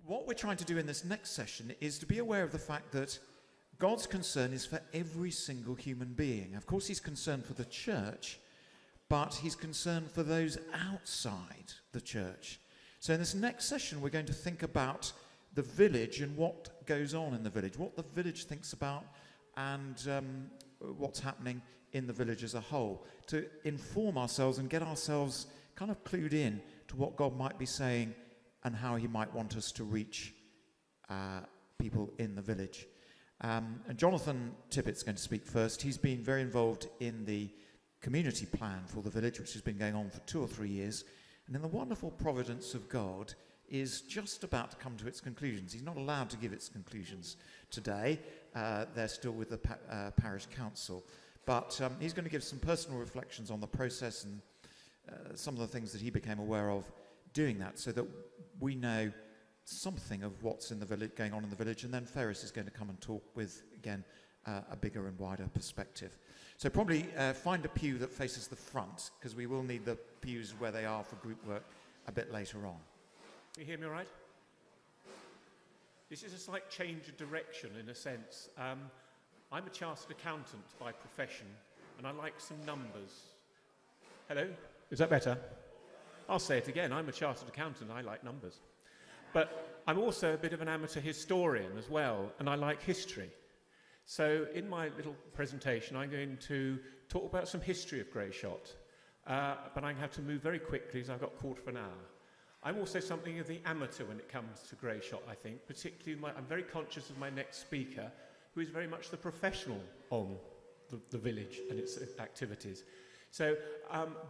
what we're trying to do in this next session is to be aware of the fact that God's concern is for every single human being. Of course, he's concerned for the church, but he's concerned for those outside the church. So in this next session, we're going to think about the village and what goes on in the village, what the village thinks about, and what's happening in the village as a whole, to inform ourselves and get ourselves kind of clued in to what God might be saying and how he might want us to reach people in the village. And Jonathan Tippett's going to speak first. He's been very involved in the community plan for the village, which has been going on for 2 or 3 years. And in the wonderful providence of God, is just about to come to its conclusions. He's not allowed to give its conclusions today. They're still with the parish council. But he's going to give some personal reflections on the process and some of the things that he became aware of doing that, so that we know something of what's in the village, going on in the village. And then Ferris is going to come and talk with, again, a bigger and wider perspective. So probably find a pew that faces the front, because we will need the pews where they are for group work a bit later on. You hear me all right? This is a slight change of direction in a sense. I'm a chartered accountant by profession, and I like some numbers. Hello? Is that better? I'll say it again. I'm a chartered accountant. I like numbers. But I'm also a bit of an amateur historian as well, and I like history. So in my little presentation, I'm going to talk about some history of Grayshott, but I have to move very quickly as I've got a quarter of an hour. I'm also something of the amateur when it comes to Grayshott, I think, particularly I'm very conscious of my next speaker, who is very much the professional on the village and its activities. So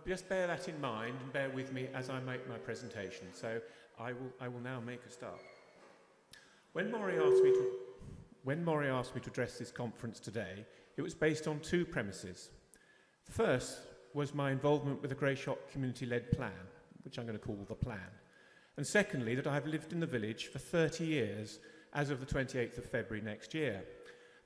just bear that in mind and bear with me as I make my presentation. So I will now make a start. When Maury asked me to address this conference today, it was based on 2 premises. The first was my involvement with the Grayshott community-led plan, which I'm going to call the plan. And secondly, that I've lived in the village for 30 years as of the 28th of February next year.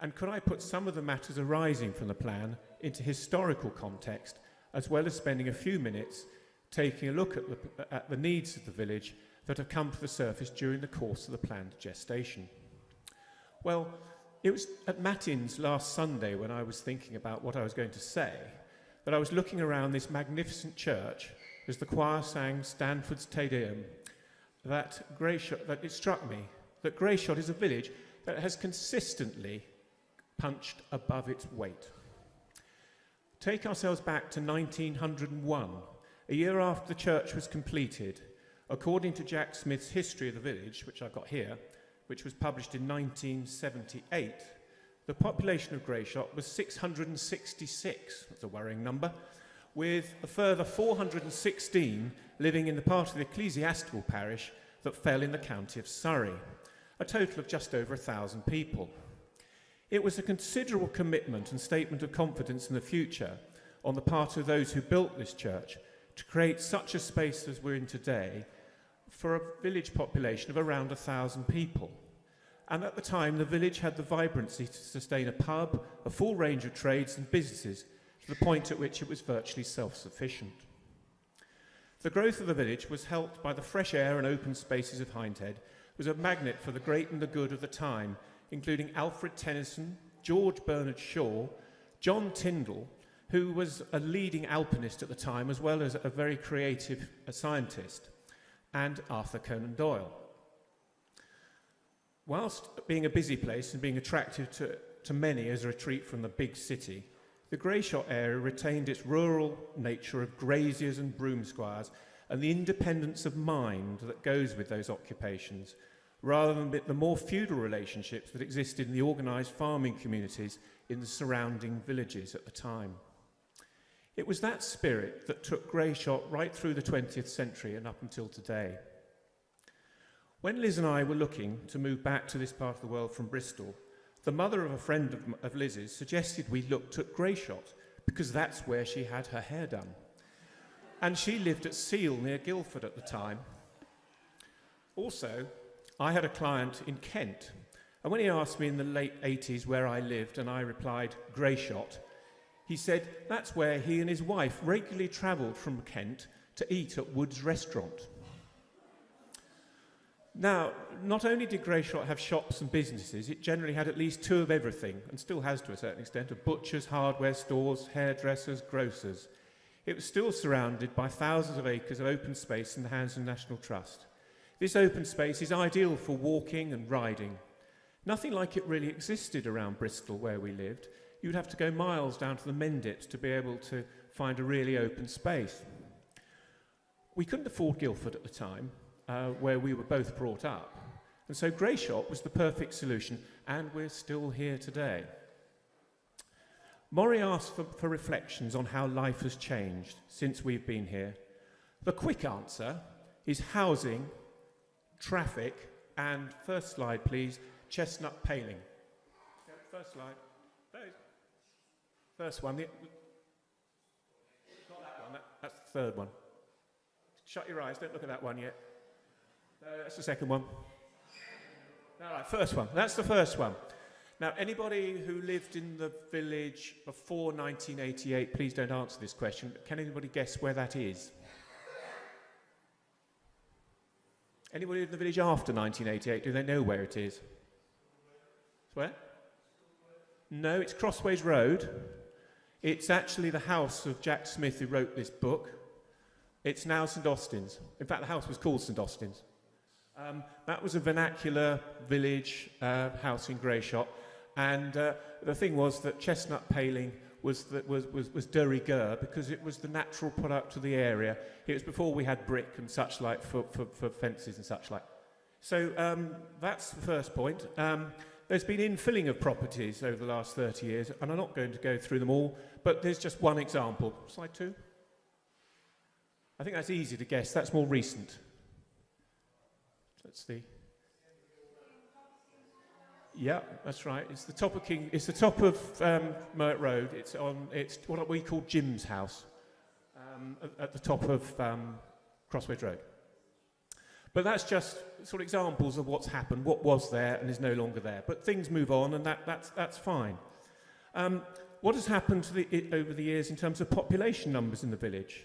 And could I put some of the matters arising from the plan into historical context, as well as spending a few minutes taking a look at the needs of the village that have come to the surface during the course of the planned gestation. Well, it was at Matins last Sunday, when I was thinking about what I was going to say, that I was looking around this magnificent church as the choir sang Stanford's Te Deum, that it struck me that Grayshott is a village that has consistently punched above its weight. Take ourselves back to 1901, a year after the church was completed. According to Jack Smith's History of the Village, which I've got here, which was published in 1978, the population of Grayshott was 666, that's a worrying number, with a further 416 living in the part of the ecclesiastical parish that fell in the county of Surrey, a total of just over 1,000 people. It was a considerable commitment and statement of confidence in the future on the part of those who built this church to create such a space as we're in today for a village population of around 1,000 people. And at the time, the village had the vibrancy to sustain a pub, a full range of trades and businesses, to the point at which it was virtually self-sufficient. The growth of the village was helped by the fresh air and open spaces of Hindhead, was a magnet for the great and the good of the time, including Alfred Tennyson, George Bernard Shaw, John Tyndall, who was a leading alpinist at the time, as well as a very creative scientist, and Arthur Conan Doyle. Whilst being a busy place and being attractive to many as a retreat from the big city, the Grayshott area retained its rural nature of graziers and broom squires and the independence of mind that goes with those occupations, rather than the more feudal relationships that existed in the organised farming communities in the surrounding villages at the time. It was that spirit that took Grayshott right through the 20th century and up until today. When Liz and I were looking to move back to this part of the world from Bristol, the mother of a friend of Liz's suggested we looked at Grayshott because that's where she had her hair done. And she lived at Seal near Guildford at the time. Also, I had a client in Kent, and when he asked me in the late 80s where I lived and I replied, Grayshott, he said that's where he and his wife regularly travelled from Kent to eat at Wood's restaurant. Now, not only did Grayshott have shops and businesses, it generally had at least two of everything, and still has to a certain extent, of butchers, hardware stores, hairdressers, grocers. It was still surrounded by thousands of acres of open space in the hands of the National Trust. This open space is ideal for walking and riding. Nothing like it really existed around Bristol where we lived. You'd have to go miles down to the Mendips to be able to find a really open space. We couldn't afford Guildford at the time, where we were both brought up. And so Grayshott was the perfect solution, and we're still here today. Maury asked for reflections on how life has changed since we've been here. The quick answer is housing, traffic, and first slide, please, chestnut paling. Yeah, first slide. First one. Not that one, that's the third one. Shut your eyes, don't look at that one yet. No, that's the second one. All right, first one. That's the first one. Now, anybody who lived in the village before 1988, please don't answer this question. Can anybody guess where that is? Anybody in the village after 1988, do they know where it is? Where? No, it's Crossways Road. It's actually the house of Jack Smith who wrote this book. It's now St Austin's. In fact, the house was called St Austin's. That was a vernacular village house in Grayshott, and the thing was that chestnut paling was de rigueur because it was the natural product of the area. It was before we had brick and such like for fences and such like. So that's the first point. There's been infilling of properties over the last 30 years, and I'm not going to go through them all, but there's just one example. Slide 2. I think that's easy to guess. That's more recent. That's the. Yeah, that's right. It's the top of It's the top of Mert Road. It's what we call Jim's house, at the top of Crossways Road. But that's just sort of examples of what's happened, what was there and is no longer there. But things move on, and that's fine. What has happened over the years in terms of population numbers in the village?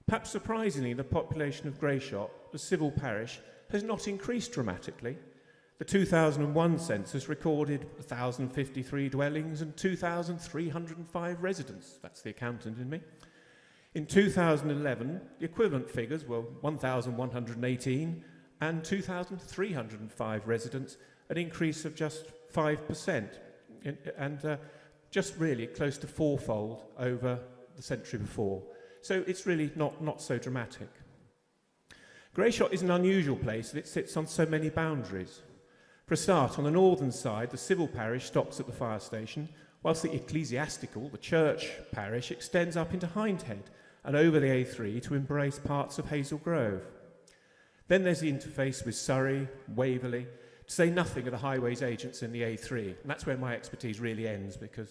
Perhaps surprisingly, the population of Grayshott, the civil parish, has not increased dramatically. The 2001 census recorded 1,053 dwellings and 2,305 residents. That's the accountant in me. In 2011, the equivalent figures were 1,118 and 2,305 residents, an increase of just 5%, and just really close to fourfold over the century before. So it's really not so dramatic. Grayshott is an unusual place that it sits on so many boundaries. For a start, on the northern side, the civil parish stops at the fire station, whilst the ecclesiastical, the church parish, extends up into Hindhead and over the A3 to embrace parts of Hazel Grove. Then there's the interface with Surrey, Waverley, to say nothing of the highways agents in the A3. And that's where my expertise really ends, because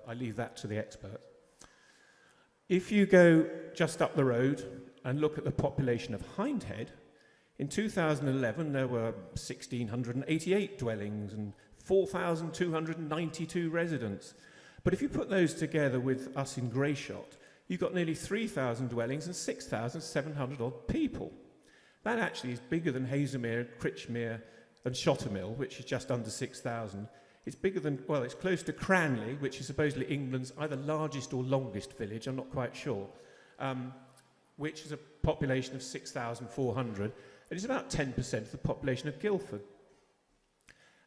I leave that to the experts. If you go just up the road and look at the population of Hindhead, in 2011 there were 1,688 dwellings and 4,292 residents. But if you put those together with us in Grayshott, you've got nearly 3,000 dwellings and 6,700 odd people. That actually is bigger than Hazelmere, Critchmere and Shottermill, which is just under 6,000. It's bigger than, well, it's close to Cranley, which is supposedly England's either largest or longest village, I'm not quite sure, which is a population of 6,400. It is about 10% of the population of Guildford.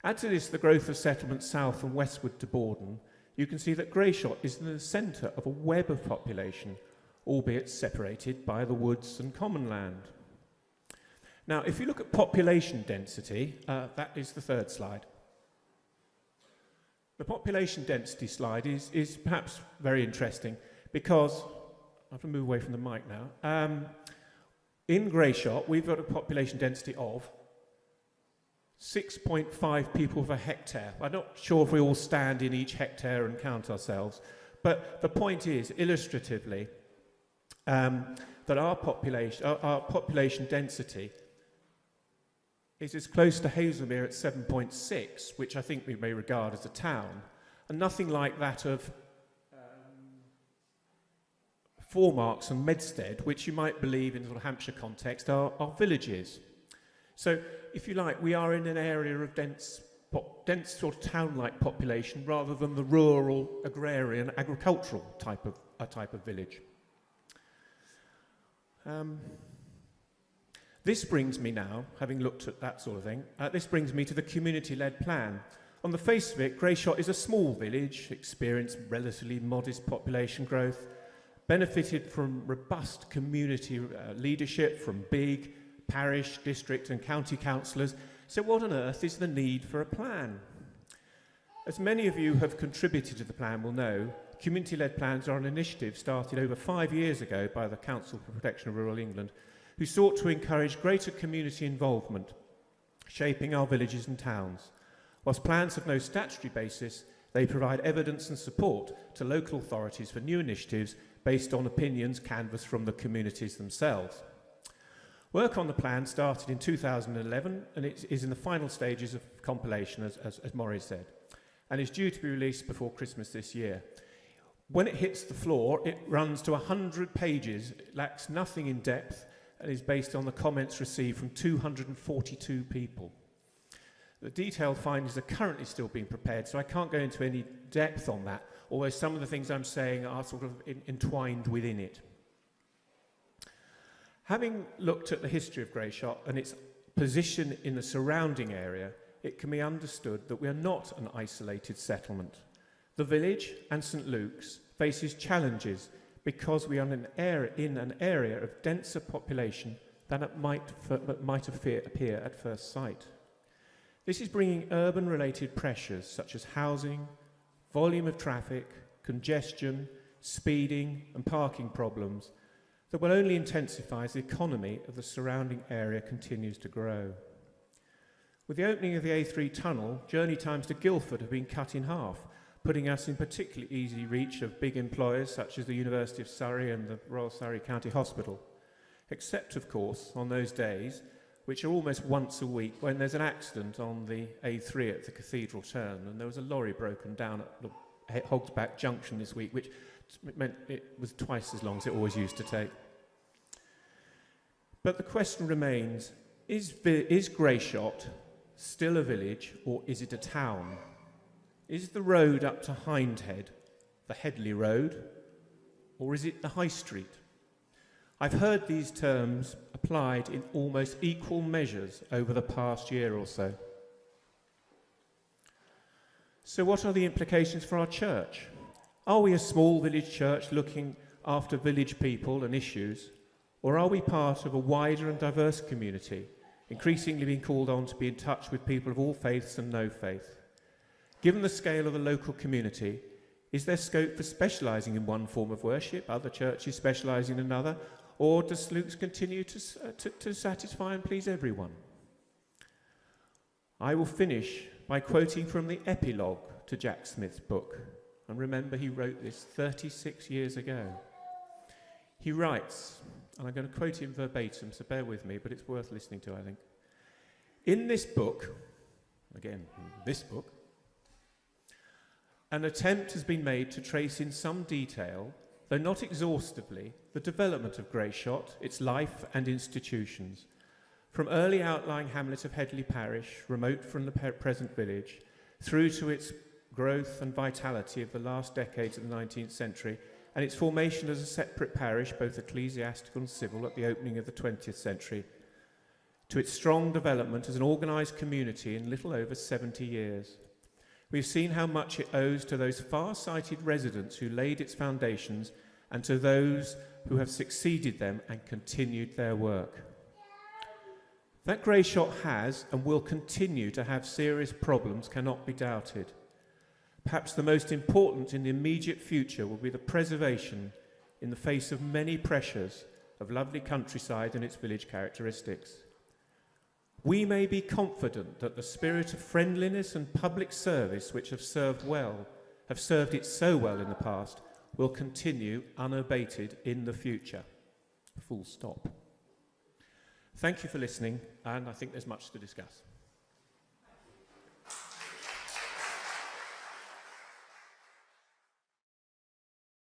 Add to this the growth of settlements south and westward to Borden, you can see that Grayshott is in the centre of a web of population, albeit separated by the woods and common land. Now, if you look at population density, that is the third slide. The population density slide is perhaps very interesting because, I have to move away from the mic now. In Grayshott, we've got a population density of 6.5 people per hectare. I'm not sure if we all stand in each hectare and count ourselves, but the point is, illustratively, that our population density is as close to Hazelmere at 7.6, which I think we may regard as a town, and nothing like that of Four Marks and Medstead, which you might believe in sort of Hampshire context are villages. So, if you like, we are in an area of dense sort of town-like population rather than the rural, agrarian, agricultural type of village. This brings me now, having looked at that sort of thing, this brings me to the community-led plan. On the face of it, Grayshott is a small village, experienced relatively modest population growth, benefited from robust community leadership from big parish, district and county councillors. So what on earth is the need for a plan? As many of you have contributed to the plan will know, community-led plans are an initiative started over 5 years ago by the Council for Protection of Rural England, who sought to encourage greater community involvement, shaping our villages and towns. Whilst plans have no statutory basis, they provide evidence and support to local authorities for new initiatives based on opinions canvassed from the communities themselves. Work on the plan started in 2011 and it is in the final stages of compilation, as Maury said, and is due to be released before Christmas this year. When it hits the floor, it runs to 100 pages, it lacks nothing in depth, and is based on the comments received from 242 people. The detailed findings are currently still being prepared, so I can't go into any depth on that, although some of the things I'm saying are sort of entwined within it. Having looked at the history of Grayshott and its position in the surrounding area, it can be understood that we are not an isolated settlement. The village and St Luke's faces challenges because we are in an area of denser population than it might appear at first sight. This is bringing urban-related pressures such as housing, volume of traffic, congestion, speeding and parking problems that will only intensify as the economy of the surrounding area continues to grow. With the opening of the A3 tunnel, journey times to Guildford have been cut in half, putting us in particularly easy reach of big employers such as the University of Surrey and the Royal Surrey County Hospital, except, of course, on those days, which are almost once a week, when there's an accident on the A3 at the Cathedral turn, and there was a lorry broken down at the Hogsback Junction this week, which meant it was twice as long as it always used to take. But the question remains, is Grayshott still a village or is it a town? Is the road up to Hindhead the Headley Road or is it the High Street? I've heard these terms applied in almost equal measures over the past year or so. So what are the implications for our church? Are we a small village church looking after village people and issues, or are we part of a wider and diverse community, increasingly being called on to be in touch with people of all faiths and no faith? Given the scale of the local community, is there scope for specialising in one form of worship, other churches specialising in another, or does Luke's continue to satisfy and please everyone? I will finish by quoting from the epilogue to Jack Smith's book. And remember, he wrote this 36 years ago. He writes, and I'm going to quote him verbatim, so bear with me, but it's worth listening to, I think. In this book, again, this book, an attempt has been made to trace in some detail, though not exhaustively, the development of Grayshott, its life and institutions, from early outlying hamlet of Headley Parish, remote from the present village, through to its growth and vitality of the last decades of the 19th century, and its formation as a separate parish, both ecclesiastical and civil, at the opening of the 20th century, to its strong development as an organised community in little over 70 years. We've seen how much it owes to those far-sighted residents who laid its foundations and to those who have succeeded them and continued their work. That Grayshott has and will continue to have serious problems cannot be doubted. Perhaps the most important in the immediate future will be the preservation, in the face of many pressures, of lovely countryside and its village characteristics. We may be confident that the spirit of friendliness and public service which have served it so well in the past, will continue unabated in the future. Full stop. Thank you for listening, and I think there's much to discuss.